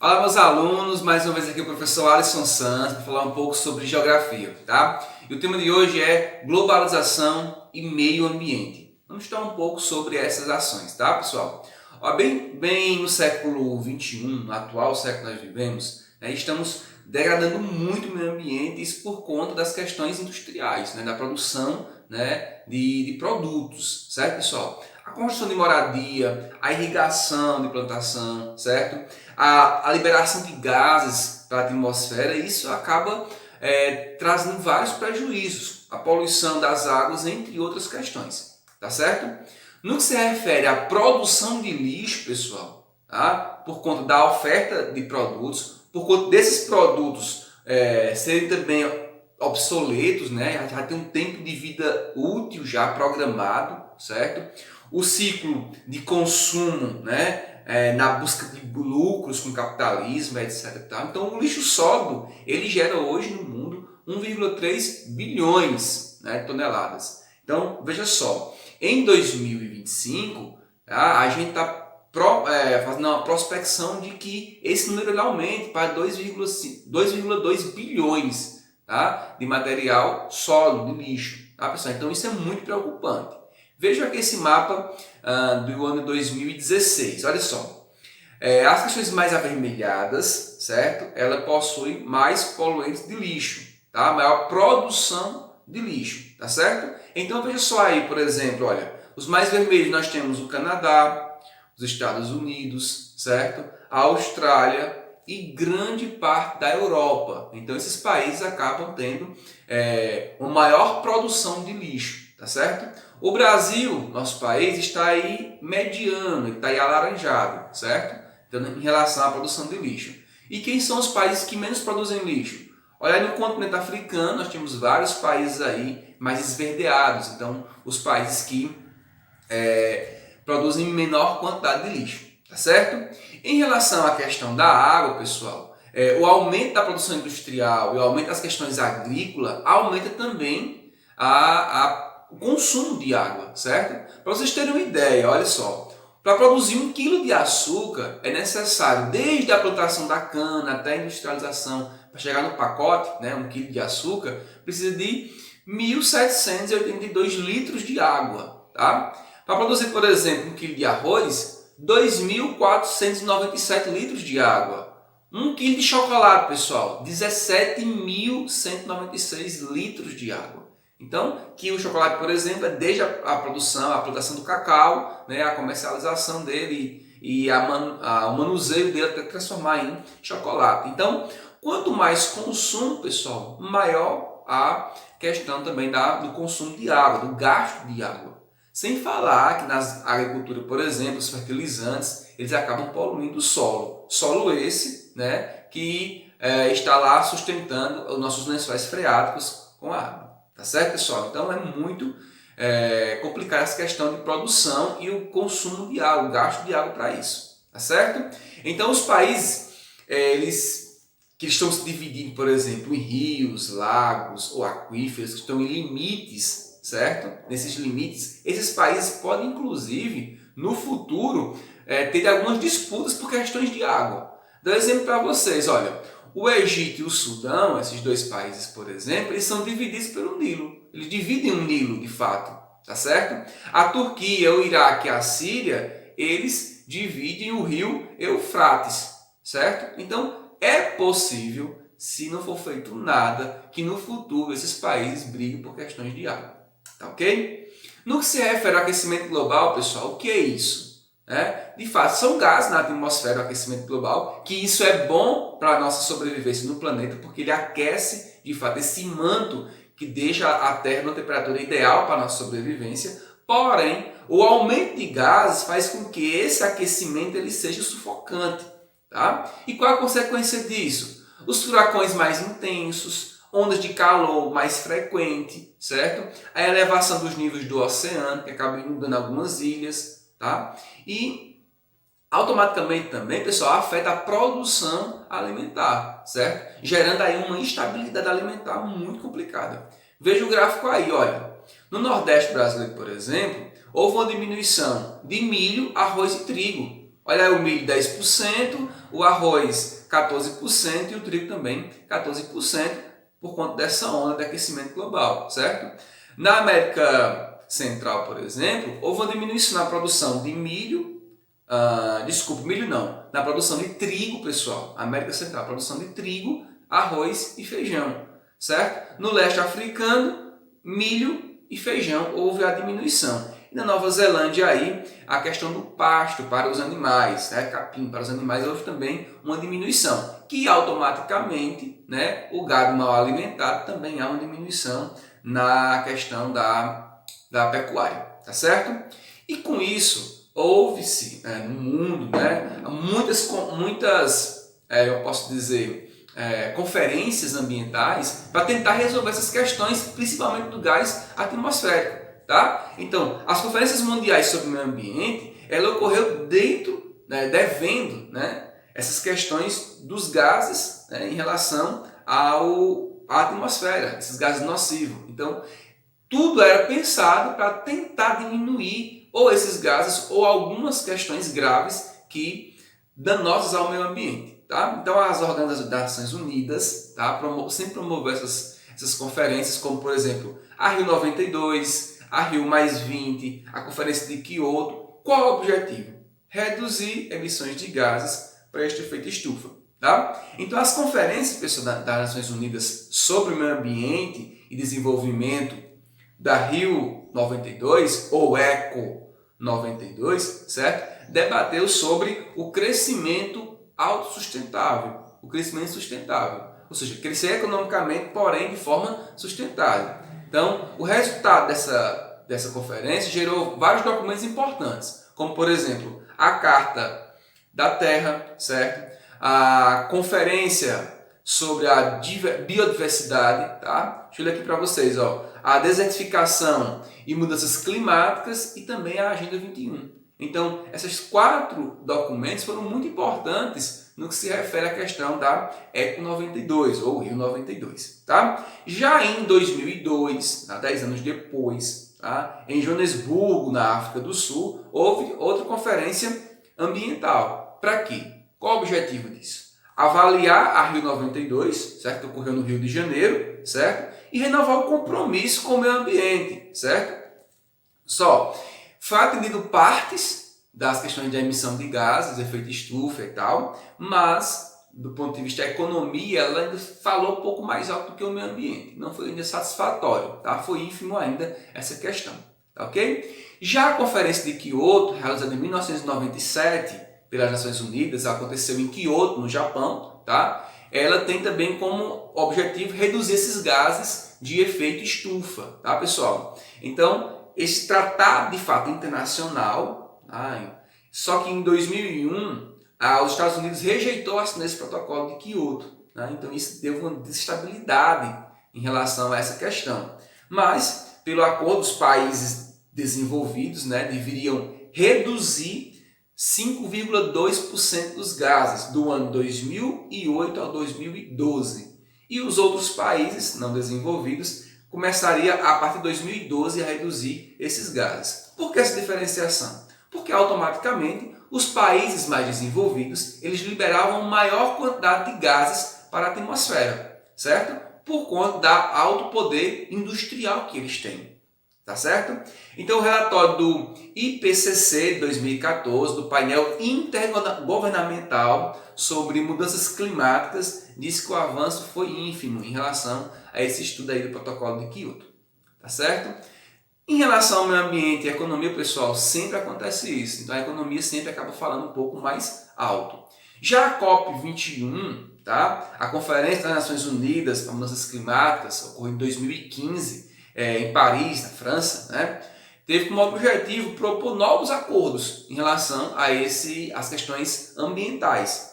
Olá, meus alunos, mais uma vez aqui o professor Alisson Santos para falar um pouco sobre geografia, tá? E o tema de hoje é globalização e meio ambiente. Vamos estudar um pouco sobre essas ações, tá, pessoal? Ó, bem no século XXI, no atual século que nós vivemos, né, estamos degradando muito o meio ambiente, isso por conta das questões industriais, né, da produção, né, de produtos, certo, pessoal? A construção de moradia, a irrigação de plantação, certo? A liberação de gases para a atmosfera, isso acaba trazendo vários prejuízos, a poluição das águas, entre outras questões, tá certo? No que se refere à produção de lixo, pessoal, tá? Por conta da oferta de produtos, por conta desses produtos serem também obsoletos, né? Já tem um tempo de vida útil já programado, certo? O ciclo de consumo, né? Na busca de lucros com capitalismo, etc. Então, o lixo sólido ele gera hoje no mundo 1,3 bilhões, né, de toneladas. Então, veja só, em 2025, tá, a gente está fazendo uma prospecção de que esse número ele aumente para 2,2 bilhões, tá, de material sólido, de lixo. Tá, pessoal? Então, isso é muito preocupante. Veja aqui esse mapa do ano 2016, olha só. As questões mais avermelhadas, certo? Ela possui mais poluentes de lixo, tá? Maior produção de lixo, tá certo? Então veja só aí, por exemplo, olha, os mais vermelhos nós temos o Canadá, os Estados Unidos, certo? A Austrália e grande parte da Europa. Então esses países acabam tendo uma maior produção de lixo, tá certo? O Brasil, nosso país, está aí mediano, está aí alaranjado, certo? Então, em relação à produção de lixo. E quem são os países que menos produzem lixo? Olha, no continente africano, nós temos vários países aí mais esverdeados. Então, os países que produzem menor quantidade de lixo, tá certo? Em relação à questão da água, pessoal, o aumento da produção industrial e o aumento das questões agrícolas aumenta também o consumo de água, certo? Para vocês terem uma ideia, olha só, para produzir 1 quilo de açúcar é necessário, desde a plantação da cana até a industrialização, para chegar no pacote, né, 1 quilo de açúcar, precisa de 1.782 litros de água, tá? Para produzir, por exemplo, 1 quilo de arroz, 2.497 litros de água. 1 quilo de chocolate, pessoal, 17.196 litros de água. Então, que o chocolate, por exemplo, é desde a produção, a plantação do cacau, né, a comercialização dele e o manuseio dele até transformar em chocolate. Então, quanto mais consumo, pessoal, maior a questão também do consumo de água, do gasto de água. Sem falar que na agricultura, por exemplo, os fertilizantes, eles acabam poluindo o solo. Solo esse, né, que está lá sustentando os nossos lençóis freáticos com água. Tá certo, pessoal? Então é muito complicada essa questão de produção e o consumo de água, o gasto de água para isso. Tá certo? Então os países que estão se dividindo, por exemplo, em rios, lagos ou aquíferos, que estão em limites, certo? Nesses limites, esses países podem, inclusive, no futuro, ter algumas disputas por questões de água. Dou um exemplo para vocês, olha. O Egito e o Sudão, esses dois países, por exemplo, eles são divididos pelo Nilo. Eles dividem o Nilo, de fato, tá certo? A Turquia, o Iraque e a Síria, eles dividem o rio Eufrates, certo? Então, é possível, se não for feito nada, que no futuro esses países briguem por questões de água, tá ok? No que se refere ao aquecimento global, pessoal, o que é isso? De fato, são gases na atmosfera, o aquecimento global, que isso é bom para a nossa sobrevivência no planeta, porque ele aquece, de fato, esse manto que deixa a Terra numa temperatura ideal para a nossa sobrevivência. Porém, o aumento de gases faz com que esse aquecimento ele seja sufocante. Tá? E qual a consequência disso? Os furacões mais intensos, ondas de calor mais frequente, certo? A elevação dos níveis do oceano, que acaba inundando algumas ilhas. Tá? E automaticamente também, pessoal, afeta a produção alimentar, certo? Gerando aí uma instabilidade alimentar muito complicada. Veja o gráfico aí, olha. No Nordeste brasileiro, por exemplo, houve uma diminuição de milho, arroz e trigo. Olha aí, o milho 10%, o arroz 14% e o trigo também 14% por conta dessa onda de aquecimento global, certo? Na América Central, por exemplo, houve uma diminuição na produção de milho, milho não, na produção de trigo, pessoal. América Central, produção de trigo, arroz e feijão, certo? No leste africano, milho e feijão houve a diminuição. E na Nova Zelândia aí, a questão do pasto para os animais, né? Capim para os animais, houve também uma diminuição, que automaticamente, né, o gado mal alimentado também há uma diminuição na questão da pecuária, tá certo? E com isso, houve-se no mundo, né, muitas eu posso dizer, conferências ambientais para tentar resolver essas questões, principalmente do gás atmosférico. Tá? Então, as conferências mundiais sobre o meio ambiente, ela ocorreu dentro, né, devendo, né, essas questões dos gases, né, em relação à atmosfera, esses gases nocivos. Então, tudo era pensado para tentar diminuir ou esses gases ou algumas questões graves que danosas ao meio ambiente. Tá? Então, as organizações das Nações Unidas, tá, sempre promoveu essas conferências, como, por exemplo, a Rio 92, a Rio+20, a Conferência de Kyoto. Qual é o objetivo? Reduzir emissões de gases para este efeito estufa. Tá? Então, as conferências, pessoal, das Nações Unidas sobre o meio ambiente e desenvolvimento da Rio 92, ou ECO 92, certo? Debateu sobre o crescimento autossustentável, o crescimento sustentável, ou seja, crescer economicamente, porém de forma sustentável. Então, o resultado dessa conferência gerou vários documentos importantes, como, por exemplo, a Carta da Terra, certo? A Conferência sobre a Biodiversidade, tá? Deixa eu ler aqui para vocês, ó. A Desertificação e Mudanças Climáticas e também a Agenda 21. Então, esses 4 documentos foram muito importantes no que se refere à questão da ECO 92, ou Rio 92. Tá? Já em 2002, 10 anos depois, tá? Em Joanesburgo, na África do Sul, houve outra conferência ambiental. Para quê? Qual o objetivo disso? Avaliar a Rio 92, certo? Que ocorreu no Rio de Janeiro, certo? E renovar o compromisso com o meio ambiente, certo? Foi atendido partes das questões de emissão de gases, efeito estufa e tal, mas do ponto de vista da economia, ela ainda falou um pouco mais alto do que o meio ambiente. Não foi ainda satisfatório, tá? Foi ínfimo ainda essa questão, tá ok? Já a Conferência de Kyoto, realizada em 1997 pelas Nações Unidas, aconteceu em Kyoto, no Japão, tá? Ela tem também como objetivo reduzir esses gases de efeito estufa, tá, pessoal? Então, esse tratado de fato internacional, só que em 2001 os Estados Unidos rejeitou assinar esse protocolo de Kyoto, então isso deu uma desestabilidade em relação a essa questão. Mas, pelo acordo, os países desenvolvidos deveriam reduzir 5,2% dos gases do ano 2008 ao 2012. E os outros países não desenvolvidos começaria a partir de 2012 a reduzir esses gases. Por que essa diferenciação? Porque automaticamente os países mais desenvolvidos eles liberavam maior quantidade de gases para a atmosfera, certo? Por conta da alto poder industrial que eles têm, tá certo? Então o relatório do IPCC de 2014, do painel intergovernamental sobre mudanças climáticas, diz que o avanço foi ínfimo em relação a esse estudo aí do protocolo de Kyoto, tá certo? Em relação ao meio ambiente e economia, pessoal, sempre acontece isso. Então a economia sempre acaba falando um pouco mais alto. Já a COP21, tá? A Conferência das Nações Unidas para Mudanças Climáticas, ocorreu em 2015, em Paris, na França, teve como objetivo propor novos acordos em relação a as questões ambientais,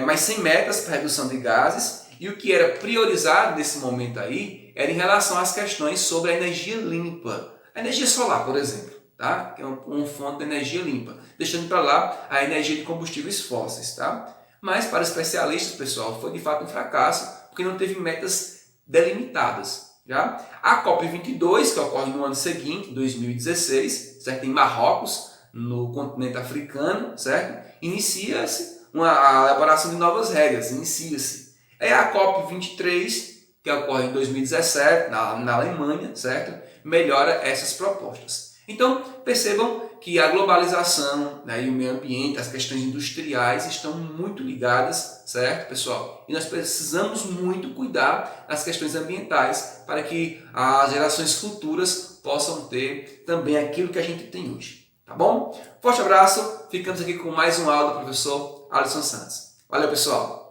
mas sem metas para redução de gases. E o que era priorizado nesse momento aí era em relação às questões sobre a energia limpa. A energia solar, por exemplo, tá? Que é uma fonte de energia limpa, deixando para lá a energia de combustíveis fósseis. Tá? Mas para especialistas, pessoal, foi de fato um fracasso, porque não teve metas delimitadas. Já? A COP22, que ocorre no ano seguinte, 2016, certo? Em Marrocos, no continente africano, certo? Inicia-se a elaboração de novas regras, inicia-se. É a COP23, que ocorre em 2017, na Alemanha, certo? Melhora essas propostas. Então, percebam que a globalização, né, e o meio ambiente, as questões industriais estão muito ligadas, certo, pessoal? E nós precisamos muito cuidar das questões ambientais para que as gerações futuras possam ter também aquilo que a gente tem hoje. Tá bom? Forte abraço, ficamos aqui com mais uma aula do professor Alisson Santos. Valeu, pessoal!